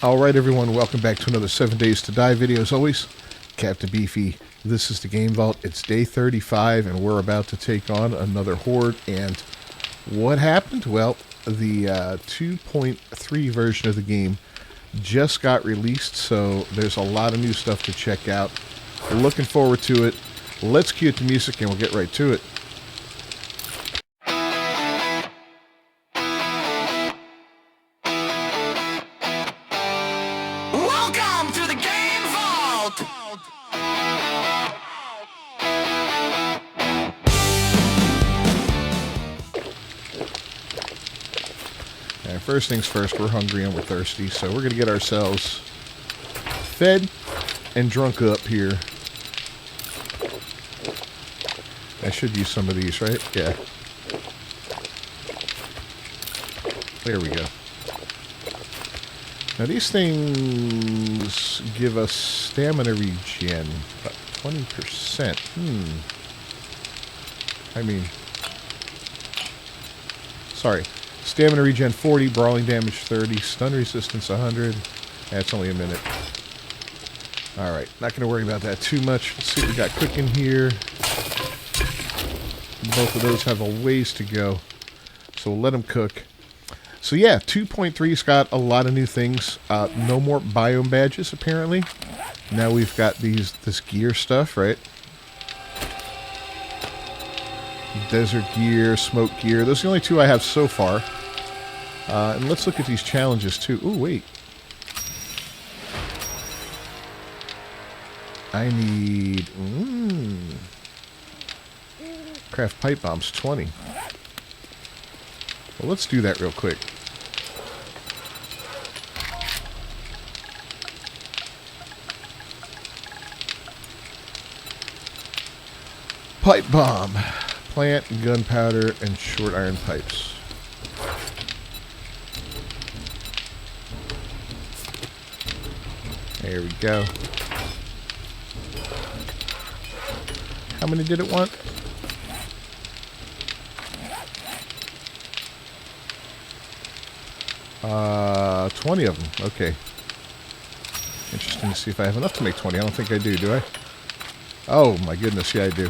Alright everyone, welcome back to another 7 Days to Die video. As always, Captain Beefy. This is the Game Vault. It's day 35 and we're about to take on another Horde. And what happened? Well, the 2.3 version of the game just got released, so there's a lot of new stuff to check out. We're looking forward to it. Let's cue the music and we'll get right to it. Welcome to the Game Vault! And first things first, we're hungry and we're thirsty, so we're going to get ourselves fed and drunk up here. I should use some of these, right? Yeah. There we go. Now these things give us stamina regen, about 20%. I mean, sorry. Stamina regen 40, brawling damage 30, stun resistance 100. That's only a minute. Alright, not going to worry about that too much. Let's see what we got cooking here. Both of those have a ways to go, so we'll let them cook. So yeah, 2.3's got a lot of new things. No more biome badges, apparently. Now we've got this gear stuff, right? Desert gear, smoke gear. Those are the only two I have so far. And let's look at these challenges, too. Ooh, wait. I need... Craft pipe bombs, 20. Well, let's do that real quick. Pipe bomb. Plant, gunpowder, and short iron pipes. There we go. How many did it want? Uh, 20 of them. Okay. Interesting to see if I have enough to make 20. I don't think I do I? Oh my goodness, yeah I do.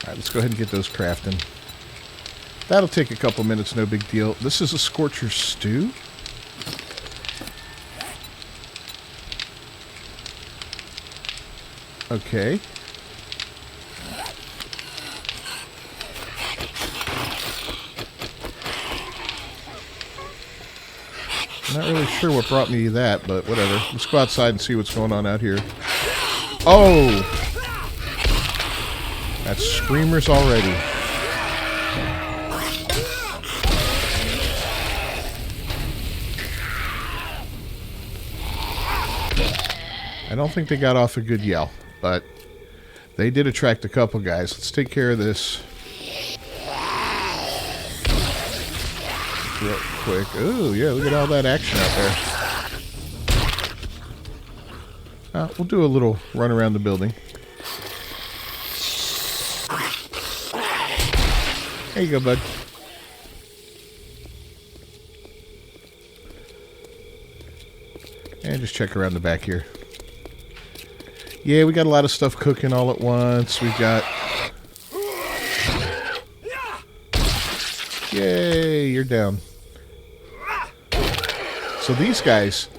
Alright, let's go ahead and get those crafting. That'll take a couple minutes, no big deal. This is a Scorcher stew. Okay. Not really sure what brought me that, but whatever. Let's go outside and see what's going on out here. Oh! That's screamers already. I don't think they got off a good yell, but they did attract a couple guys. Let's take care of this real quick. Ooh, yeah, look at all that action out there. We'll do a little run around the building. There you go, bud. And just check around the back here. Yeah, we got a lot of stuff cooking all at once. We've got... Yay, you're down. So these guys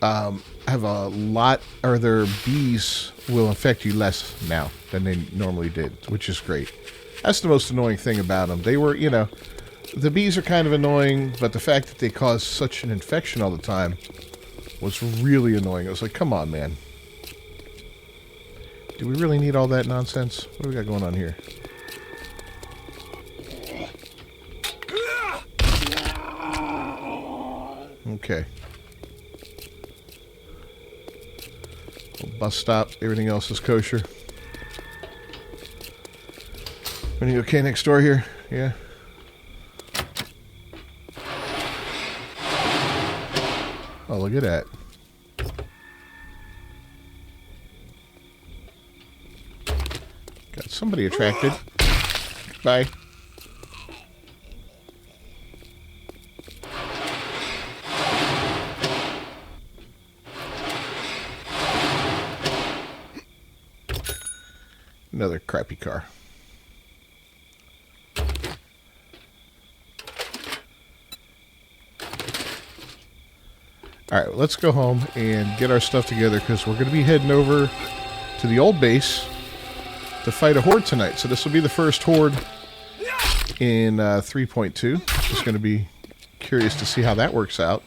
have a lot, or their bees will infect you less now than they normally did, which is great. That's the most annoying thing about them. They were, you know, the bees are kind of annoying, but the fact that they cause such an infection all the time was really annoying. I was like, come on, man. Do we really need all that nonsense? What do we got going on here? Okay. Bus stop. Everything else is kosher. Everything okay next door here? Yeah. Oh, look at that. Got somebody attracted. Bye. Another crappy car. Alright, let's go home and get our stuff together because we're going to be heading over to the old base to fight a Horde tonight. So this will be the first Horde in 3.2. Just going to be curious to see how that works out.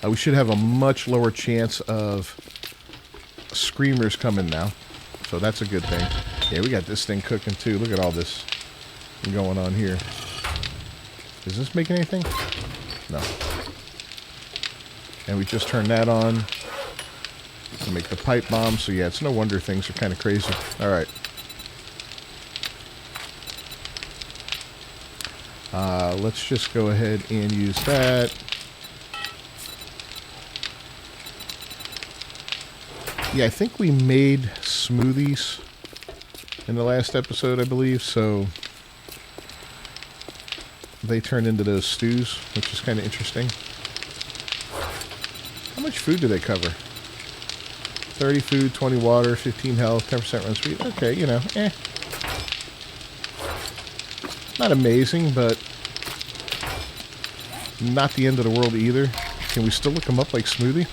We should have a much lower chance of screamers coming now. So that's a good thing. Yeah, we got this thing cooking too. Look at all this going on here. Is this making anything? No. And we just turned that on to make the pipe bomb. So yeah, it's no wonder things are kind of crazy. Alright. Let's just go ahead and use that. Yeah, I think we made smoothies in the last episode, I believe, so they turned into those stews, which is kind of interesting. How much food do they cover? 30 food, 20 water, 15 health, 10% run speed. Okay, you know, not amazing, but not the end of the world either. Can we still look them up like smoothie?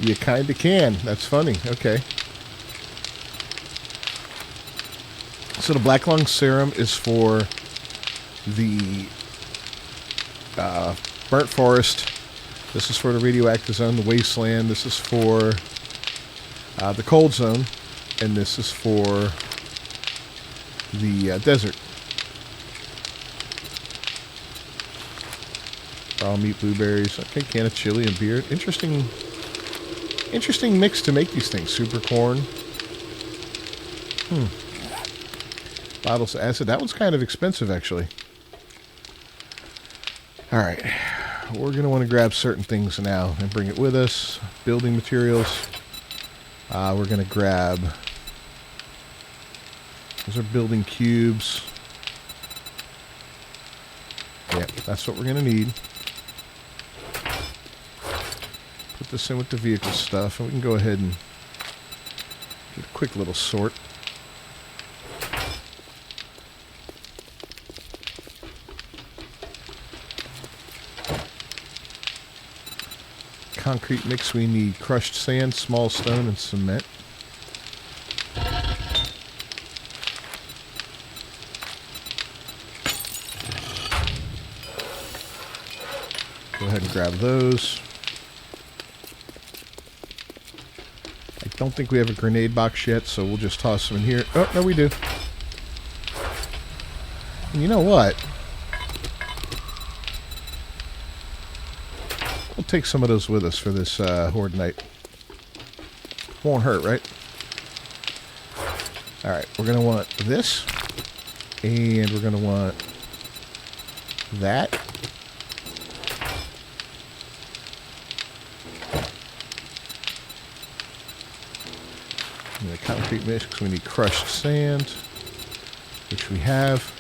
You kinda can. That's funny. Okay. So the Black Lung Serum is for the Burnt Forest. This is for the Radioactive Zone, the Wasteland. This is for the Cold Zone. And this is for the Desert. Raw meat, blueberries. Okay, can of chili and beer. Interesting mix to make these things. Super corn. Bottles of acid. That one's kind of expensive, actually. Alright. We're going to want to grab certain things now and bring it with us. Building materials. We're going to grab... Those are building cubes. Yep, that's what we're going to need. Put this in with the vehicle stuff, and we can go ahead and get a quick little sort. Concrete mix, we need crushed sand, small stone, and cement. Go ahead and grab those. I don't think we have a grenade box yet, so we'll just toss them in here. Oh, no, we do. And you know what? We'll take some of those with us for this Horde night. Won't hurt, right? Alright, we're going to want this. And we're going to want that. And the concrete mix, we need crushed sand, which we have.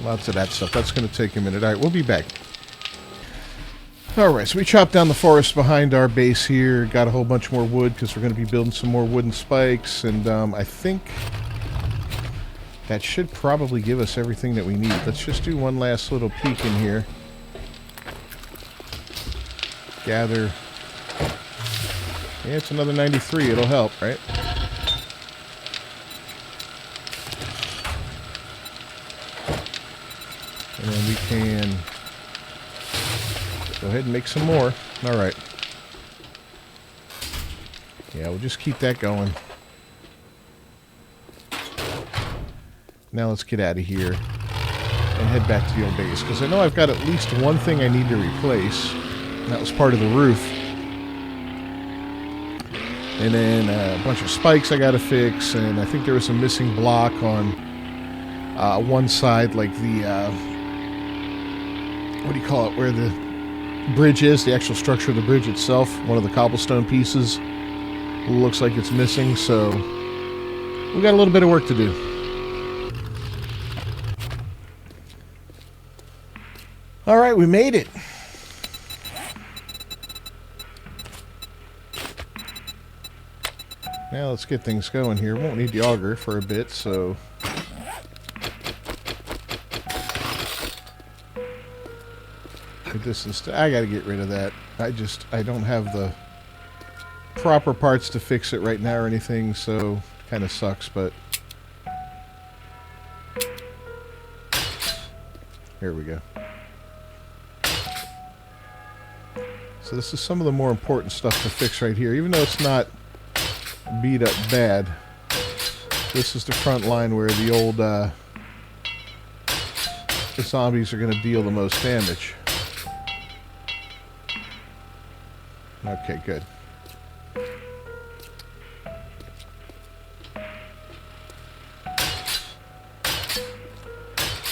Lots of that stuff. That's going to take a minute. All right, we'll be back. All right, so we chopped down the forest behind our base here. Got a whole bunch more wood because we're going to be building some more wooden spikes. And I think that should probably give us everything that we need. Let's just do one last little peek in here. Gather. Yeah, it's another 93. It'll help, right? And then we can go ahead and make some more. Alright. Yeah, we'll just keep that going. Now let's get out of here and head back to the old base. Because I know I've got at least one thing I need to replace. And that was part of the roof. And then a bunch of spikes I got to fix. And I think there was a missing block on one side, like the... what do you call it? Where the bridge is, the actual structure of the bridge itself, one of the cobblestone pieces looks like it's missing, so we got a little bit of work to do. All right, we made it. Now let's get things going here. Won't need the auger for a bit, so distance. I got to get rid of that. I don't have the proper parts to fix it right now or anything, so kind of sucks, but here we go. So this is some of the more important stuff to fix right here, even though it's not beat up bad. This is the front line where the old the zombies are going to deal the most damage. Okay, good.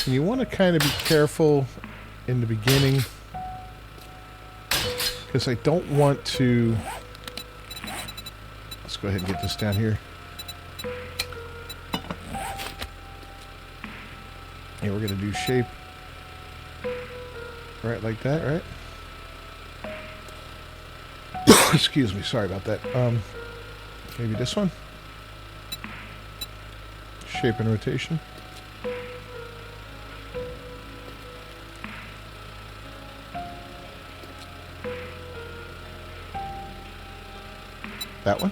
And you want to kind of be careful in the beginning, because I don't want to... Let's go ahead and get this down here. And we're going to do shape right like that, right? Excuse me, sorry about that. Maybe this one? Shape and rotation. That one?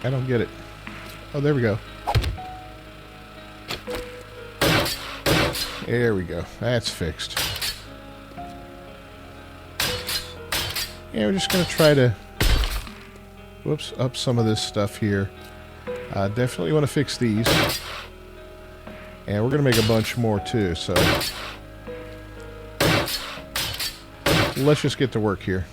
I don't get it. Oh, there we go. There we go. That's fixed. Yeah, we're just going to try to up some of this stuff here. Definitely want to fix these. And we're going to make a bunch more too, so let's just get to work here.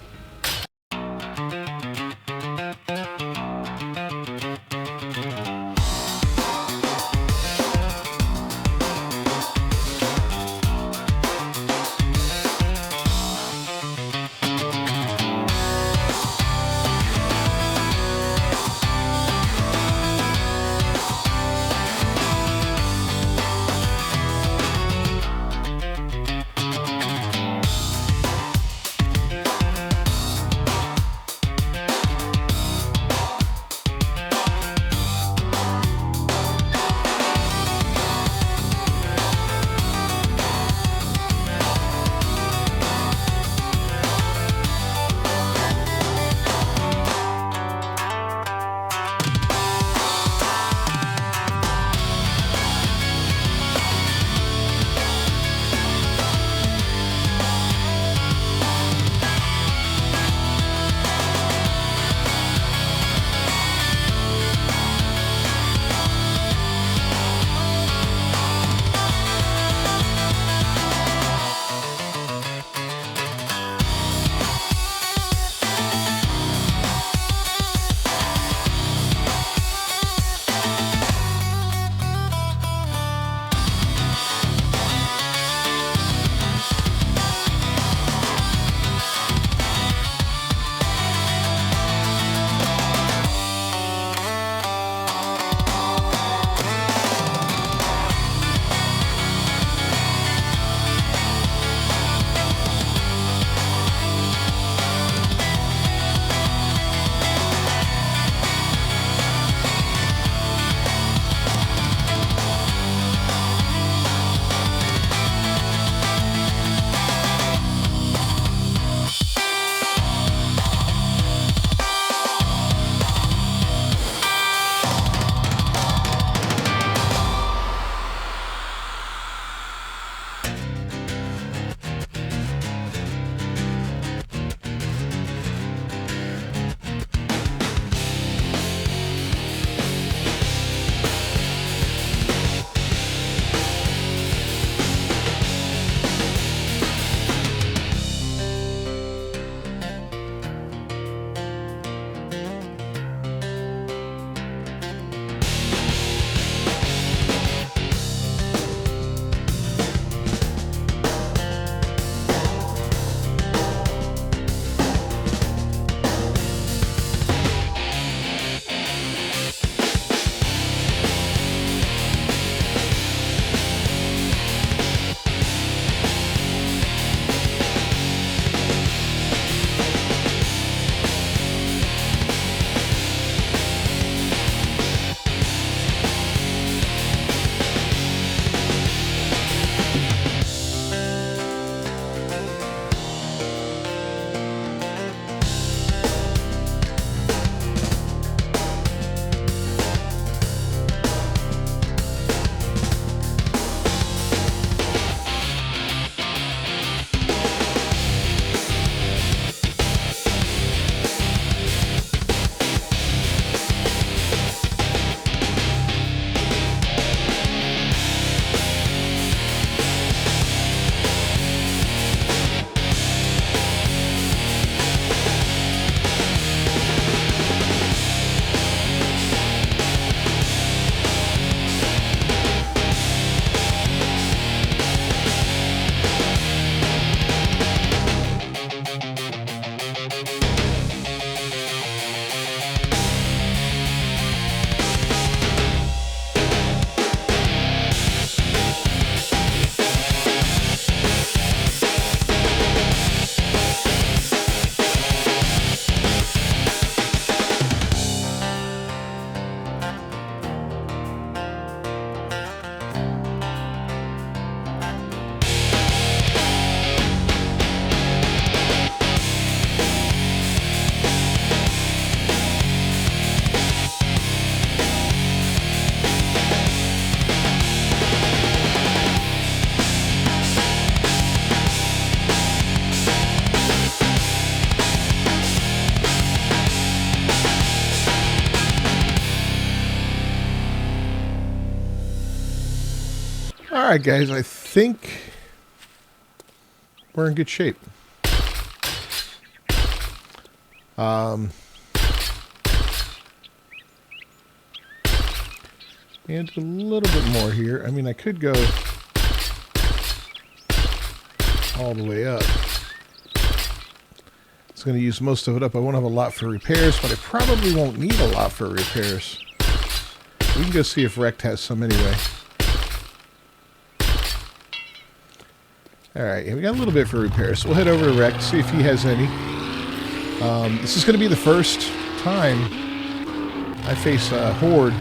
Alright, guys, I think we're in good shape. And a little bit more here. I mean, I could go all the way up. It's going to use most of it up. I won't have a lot for repairs, but I probably won't need a lot for repairs. We can go see if Rect has some anyway. Alright, yeah, we got a little bit for repairs. So we'll head over to Rect, see if he has any. This is going to be the first time I face Horde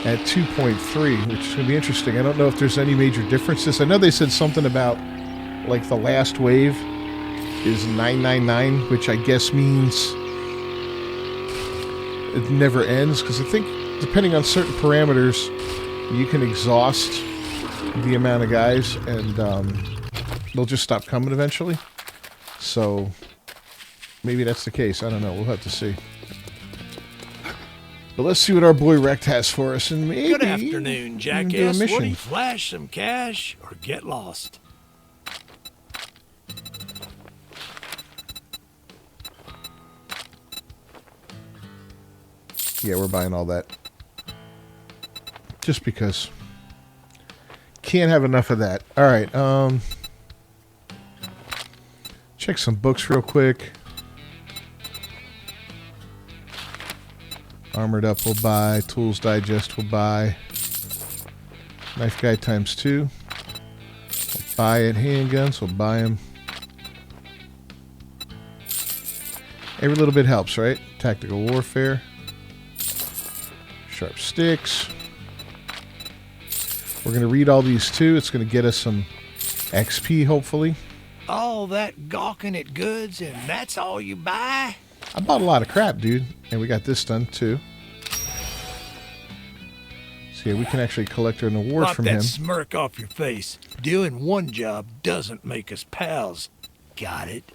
at 2.3, which is going to be interesting. I don't know if there's any major differences. I know they said something about, like, the last wave is 999, which I guess means it never ends, because I think, depending on certain parameters, you can exhaust the amount of guys, and they'll just stop coming eventually. So, maybe that's the case. I don't know. We'll have to see. But let's see what our boy Rect has for us, and maybe Good afternoon, jackass. mission. What do you flash some cash or get lost? Yeah, we're buying all that. Just because. Can't have enough of that. Alright, check some books real quick. Armored Up we'll buy. Tools Digest we'll buy. Knife Guy ×2. We'll buy it. Handguns, we'll buy them. Every little bit helps, right? Tactical Warfare. Sharp Sticks. We're going to read all these too. It's going to get us some XP, hopefully. All that gawking at goods and that's all you buy? I bought a lot of crap, dude. And we got this done, too. So, yeah, we can actually collect an award Wipe from that him. smirk off your face. Doing one job doesn't make us pals. Got it?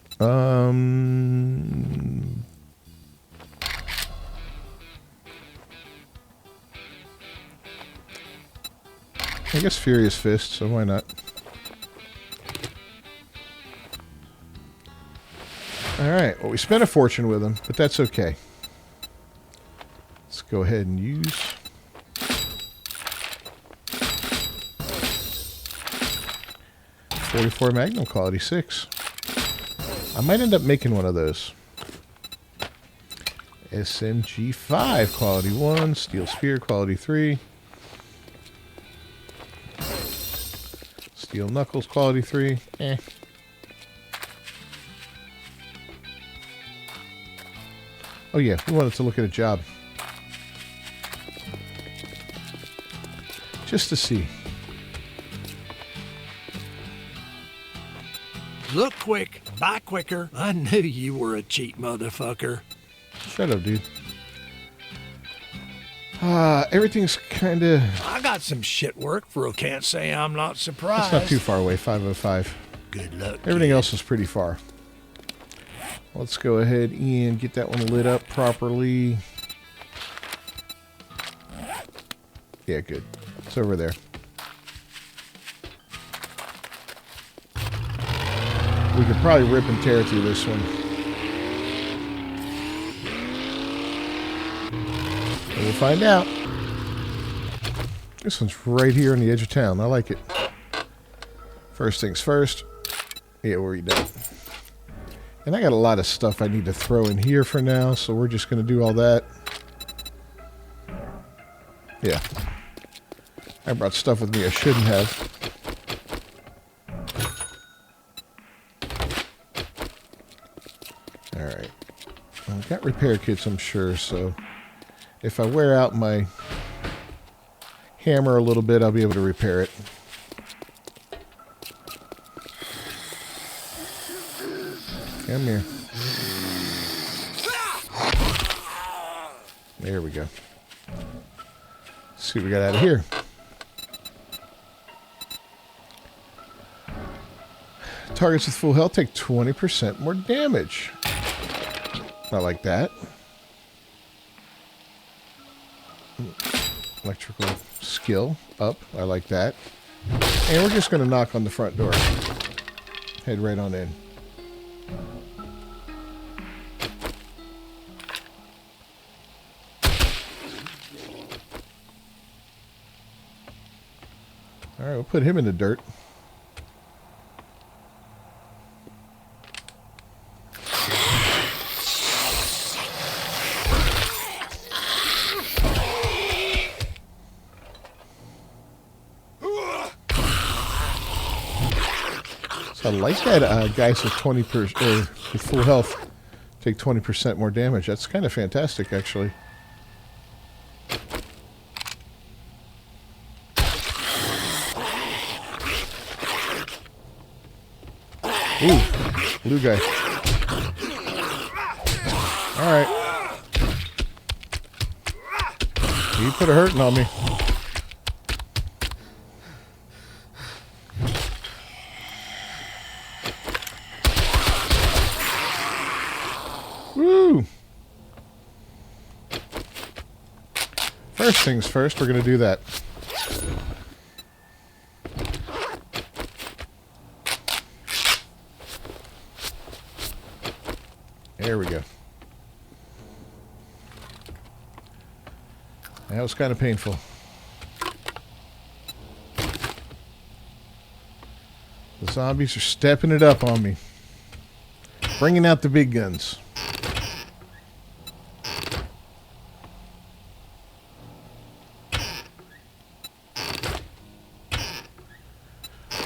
I guess Furious Fist, so why not? Alright, well, we spent a fortune with him, but that's okay. Let's go ahead and use... .44 Magnum, quality 6. I might end up making one of those. SMG 5, quality 1. Steel Spear, quality 3. Steel Knuckles, quality 3. Eh. Oh yeah, we wanted to look at a job. Just to see. Look quick, buy quicker. I knew you were a cheap motherfucker. Shut up, dude. Everything's kind of... I got some shit work for can't say I'm not surprised. It's not too far away, 505. Good luck. Everything kid. else is pretty far. Let's go ahead and get that one lit up properly. Yeah, good. It's over there. We could probably rip and tear through this one. And we'll find out. This one's right here on the edge of town. I like it. First things first. Yeah, where are you done? And I got a lot of stuff I need to throw in here for now, so we're just going to do all that. Yeah. I brought stuff with me I shouldn't have. Alright. Well, I've got repair kits, I'm sure, so if I wear out my hammer a little bit, I'll be able to repair it. Come here. There we go. Let's see what we got out of here. Targets with full health take 20% more damage. I like that. Electrical skill up. I like that. And we're just going to knock on the front door. Head right on in. Alright, we'll put him in the dirt. So I like that guys with 20% with full health take 20% more damage. That's kind of fantastic, actually. Ooh, blue guy. Alright. You put a hurting on me. Woo! First things first, we're going to do that. There we go. That was kind of painful. The zombies are stepping it up on me. Bringing out the big guns.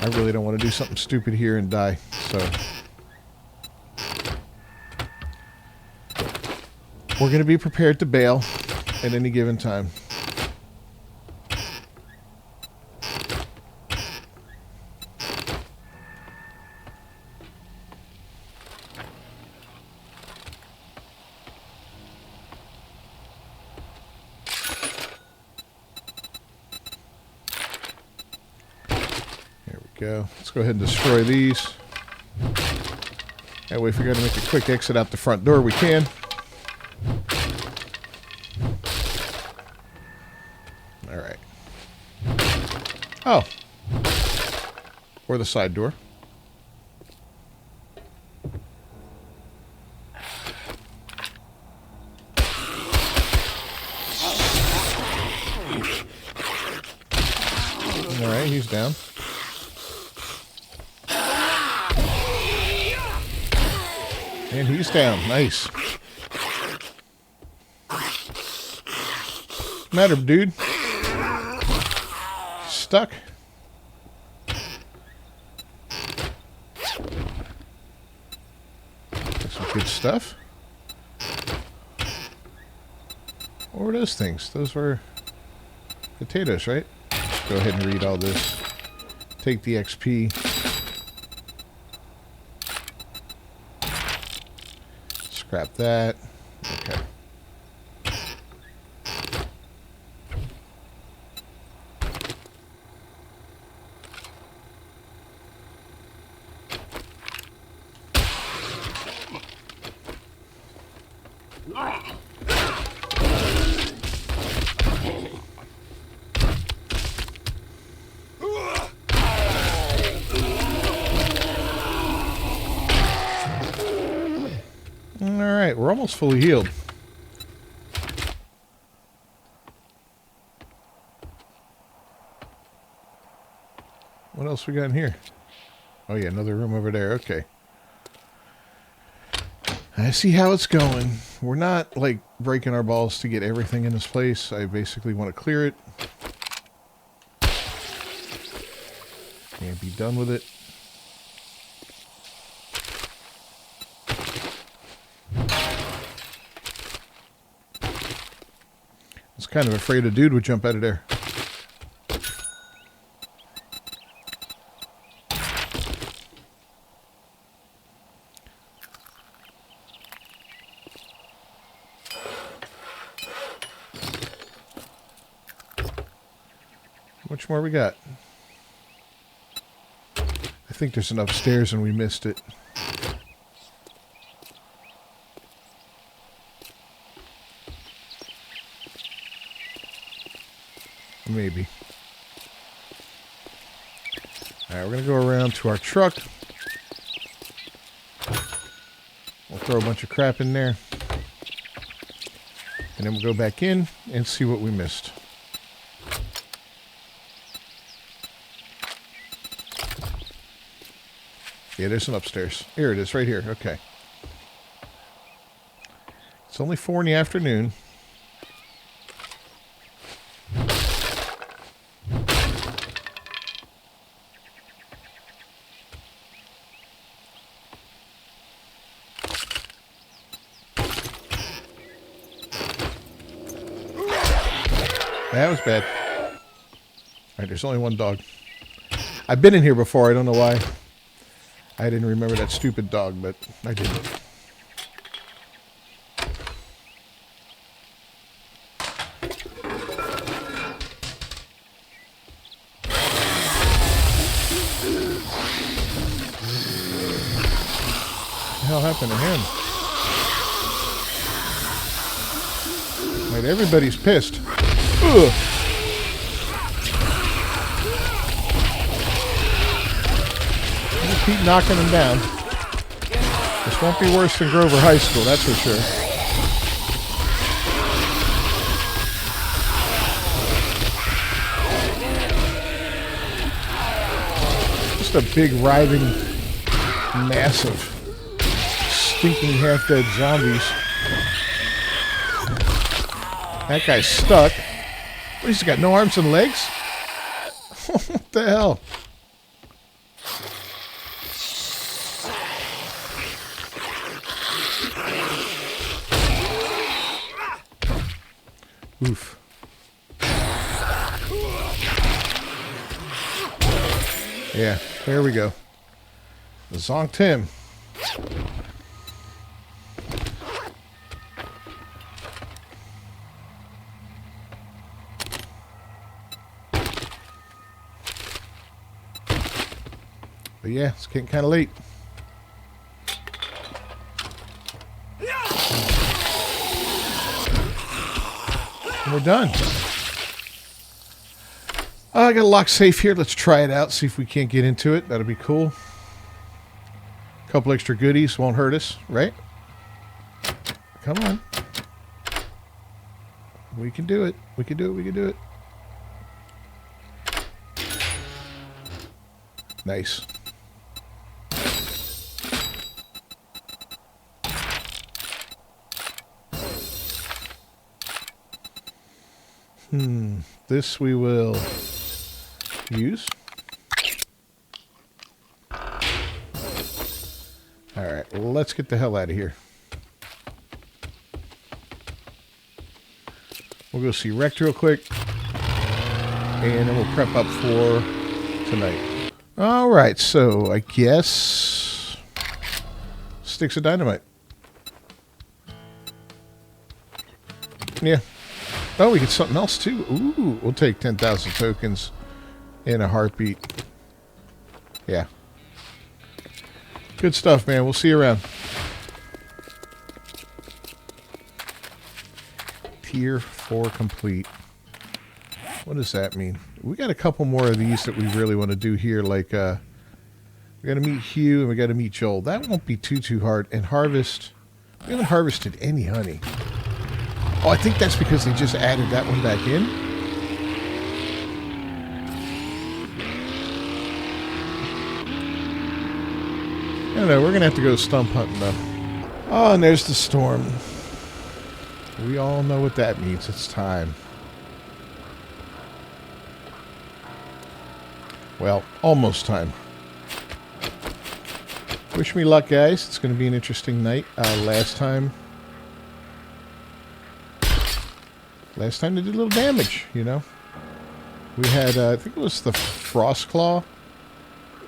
I really don't want to do something stupid here and die, so... We're going to be prepared to bail at any given time. There we go. Let's go ahead and destroy these. That way, if we got to make a quick exit out the front door, we can. Alright. Oh. Or the side door. Alright, he's down. And he's down. Nice. Matter, dude? Stuck. That's some good stuff. What were those things? Those were potatoes, right? Let's go ahead and read all this. Take the XP. Scrap that. Okay. Alright, we're almost fully healed. What else we got in here? Oh yeah, another room over there. Okay. I see how it's going. We're not, like, breaking our balls to get everything in this place. I basically want to clear it. And be done with it. I was kind of afraid a dude would jump out of there. How much more we got? I think there's an upstairs and we missed it. Maybe. Alright, we're going to go around to our truck. We'll throw a bunch of crap in there. And then we'll go back in and see what we missed. Yeah, there's an upstairs. Here it is, right here. Okay. It's only 4 in the afternoon. That was bad. Alright, there's only one dog. I've been in here before, I don't know why. I didn't remember that stupid dog, but I did. What the hell happened to him? Right, everybody's pissed. Ugh. Just keep knocking them down. This won't be worse than Grover High School, that's for sure. Just a big, writhing, massive, stinking half-dead zombies. That guy's stuck. What, he's got no arms and legs? What the hell? Oof. Yeah, there we go. The Zonked him. But yeah, it's getting kind of late. And we're done. I got a lock safe here. Let's try it out, see if we can't get into it. That'll be cool. A couple extra goodies won't hurt us, right? Come on. We can do it. We can do it. We can do it. Nice. This we will use. Alright, let's get the hell out of here. We'll go see Rect real quick. And then we'll prep up for tonight. Alright, so I guess sticks of dynamite. Yeah. Oh, we get something else too. Ooh, we'll take 10,000 tokens in a heartbeat. Yeah. Good stuff, man. We'll see you around. Tier 4 complete. What does that mean? We got a couple more of these that we really want to do here. Like, we got to meet Hugh and we got to meet Joel. That won't be too hard. And harvest. We haven't harvested any honey. Oh, I think that's because they just added that one back in. I don't know. We're going to have to go stump hunting, though. Oh, and there's the storm. We all know what that means. It's time. Well, almost time. Wish me luck, guys. It's going to be an interesting night. Last time they did a little damage, you know. We had, I think it was the Frost Claw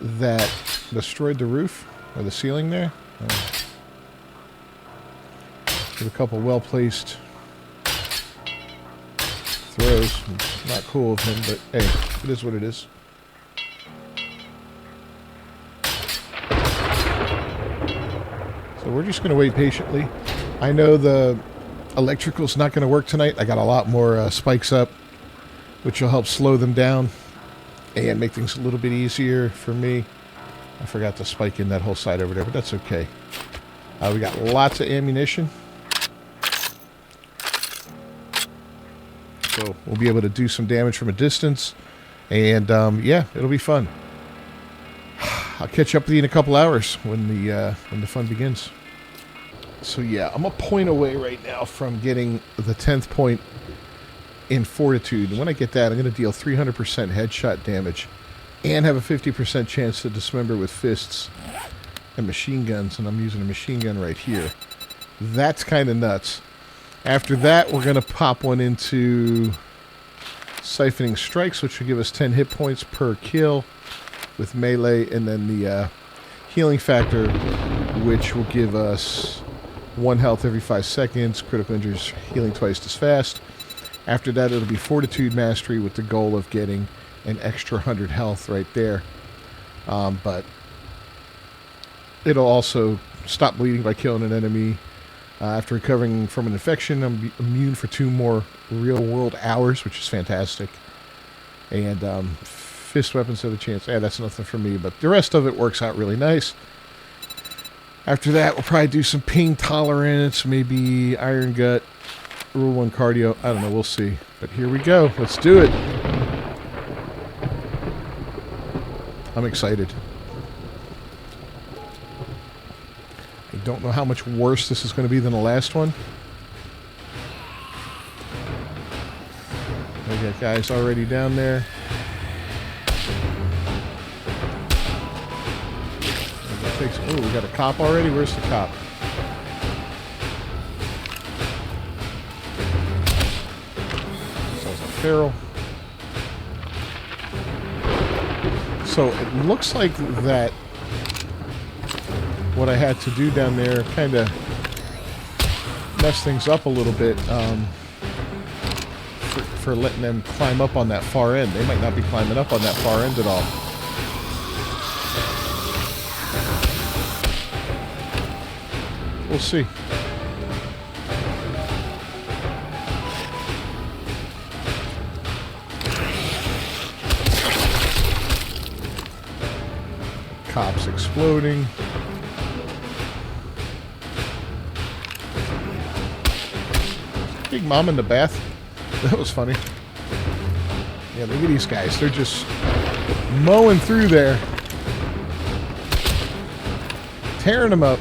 that destroyed the roof, or the ceiling there. With a couple well-placed throws. Not cool of him, but hey, it is what it is. So we're just going to wait patiently. I know the electrical's not going to work tonight. I got a lot more spikes up, which will help slow them down. and make things a little bit easier for me. I forgot to spike in that whole side over there, but that's okay. We got lots of ammunition. So we'll be able to do some damage from a distance. And yeah, it'll be fun. I'll catch up with you in a couple hours when the fun begins. So yeah, I'm a point away right now from getting the 10th point in Fortitude. And when I get that, I'm going to deal 300% headshot damage and have a 50% chance to dismember with fists and machine guns. And I'm using a machine gun right here. That's kind of nuts. After that, we're going to pop one into Siphoning Strikes, which will give us 10 hit points per kill with melee, and then the healing factor, which will give us 1 health every 5 seconds, critical injuries healing twice as fast. After that, it'll be Fortitude Mastery with the goal of getting an extra 100 health right there. But it'll also stop bleeding by killing an enemy. After recovering from an infection, I'm immune for 2 more real-world hours, which is fantastic. And fist weapons have a chance. Yeah, that's nothing for me, but the rest of it works out really nice. After that, we'll probably do some ping tolerance, maybe Iron Gut, Rule 1 cardio. I don't know, we'll see. But here we go. Let's do it. I'm excited. I don't know how much worse this is going to be than the last one. We got guys already down there. Oh, we got a cop already? Where's the cop? Sounds like feral. So it looks like that what I had to do down there kind of messed things up a little bit for letting them climb up on that far end. They might not be climbing up on that far end at all. We'll see. Cops exploding. Big Mom in the bath. That was funny. Yeah, look at these guys. They're just mowing through there. Tearing them up.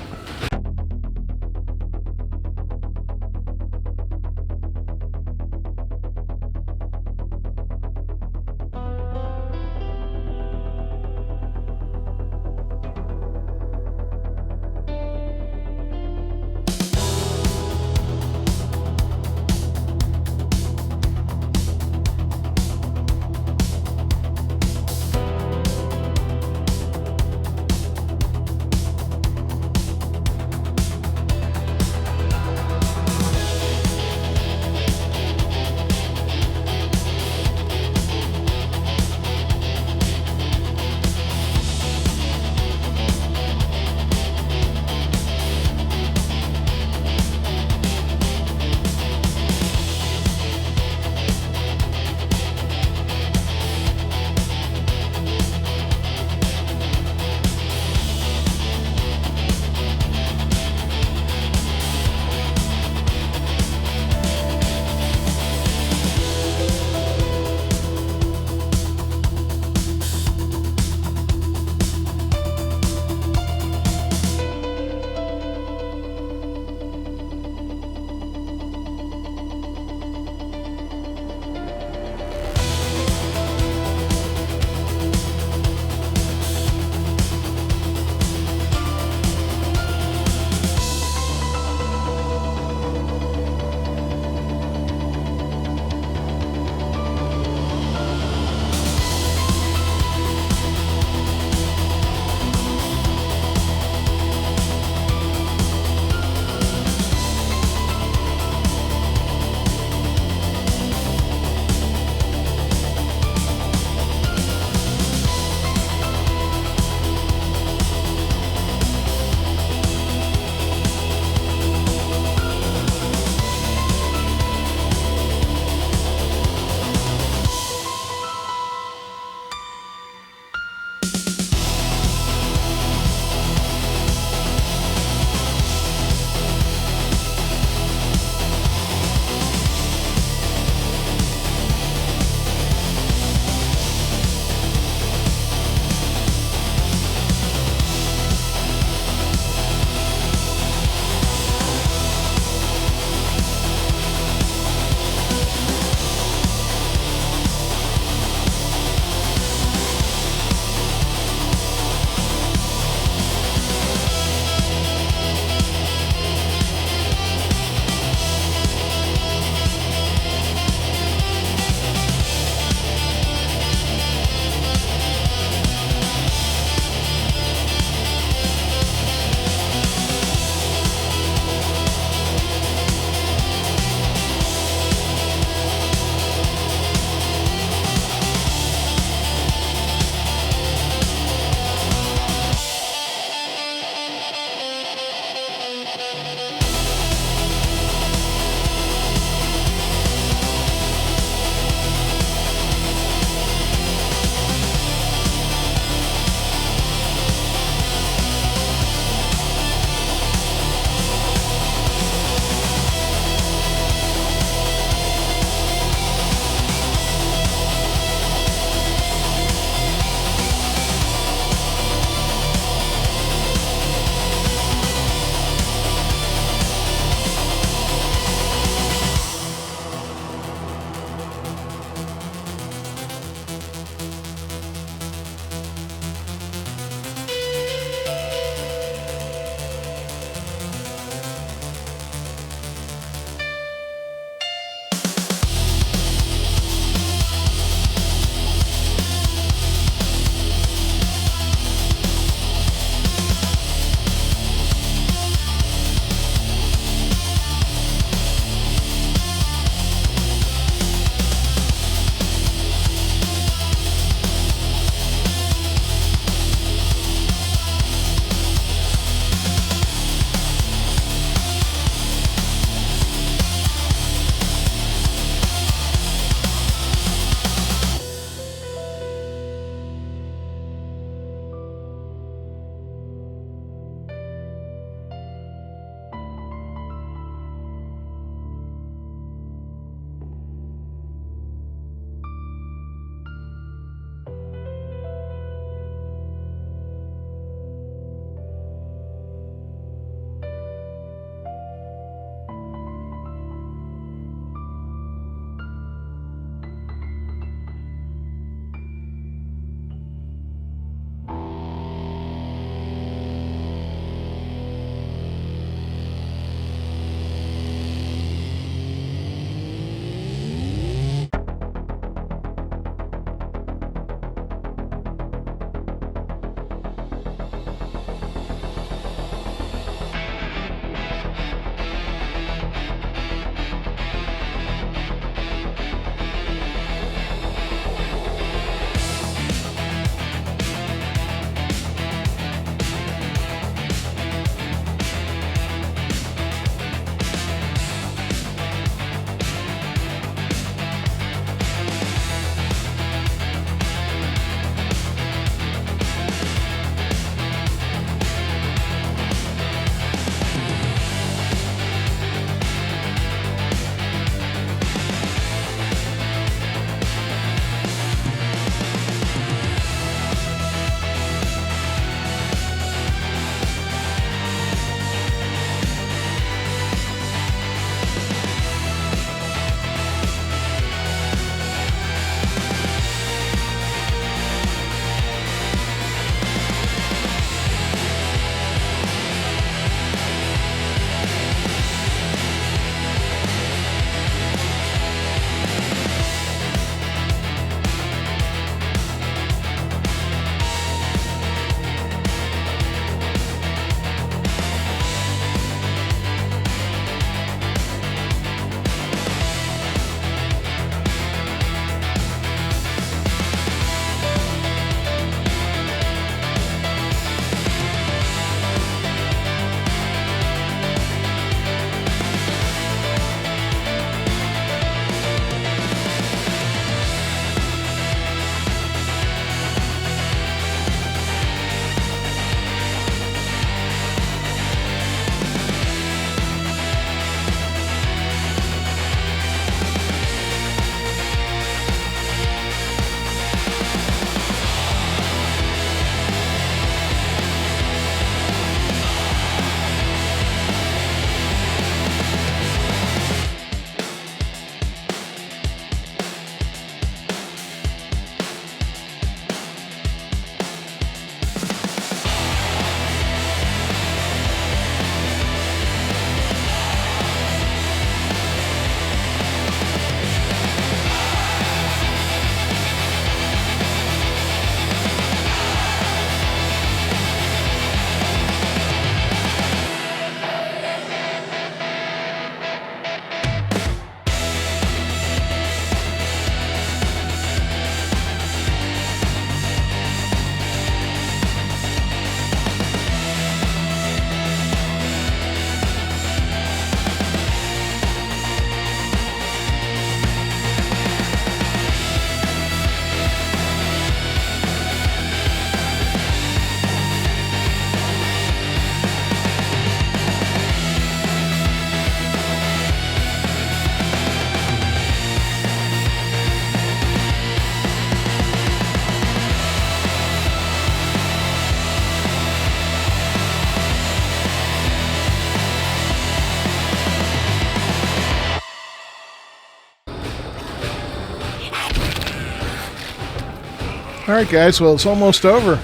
Alright guys, well it's almost over.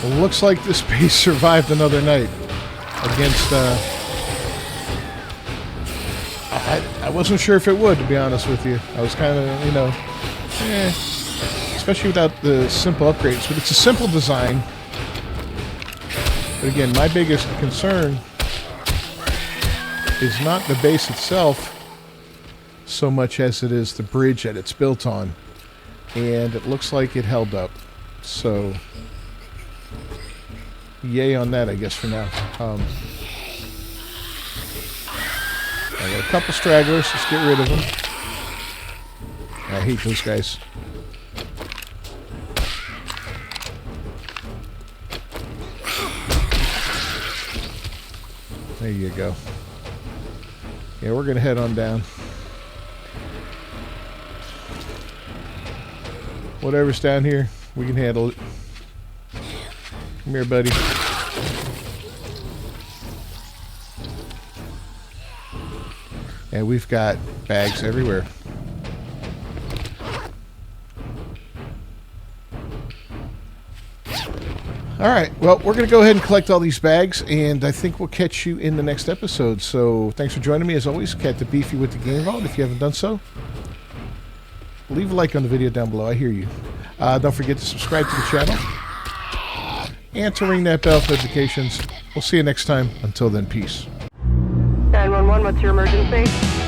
It looks like this base survived another night against, I wasn't sure if it would, to be honest with you. I was kind of, you know, especially without the simple upgrades. But it's a simple design. But again, my biggest concern is not the base itself so much as it is the bridge that it's built on. And it looks like it held up. So, yay on that, I guess, for now. I got a couple stragglers. Let's get rid of them. I hate those guys. There you go. Yeah, we're going to head on down. Whatever's down here, we can handle it. Come here, buddy. And we've got bags everywhere. Alright, well, we're going to go ahead and collect all these bags, and I think we'll catch you in the next episode. So, thanks for joining me, as always. Captain Beefy with the Game Vault. If you haven't done so, leave a like on the video down below. I hear you. Don't forget to subscribe to the channel and to ring that bell for notifications. We'll see you next time. Until then, peace. 911, what's your emergency?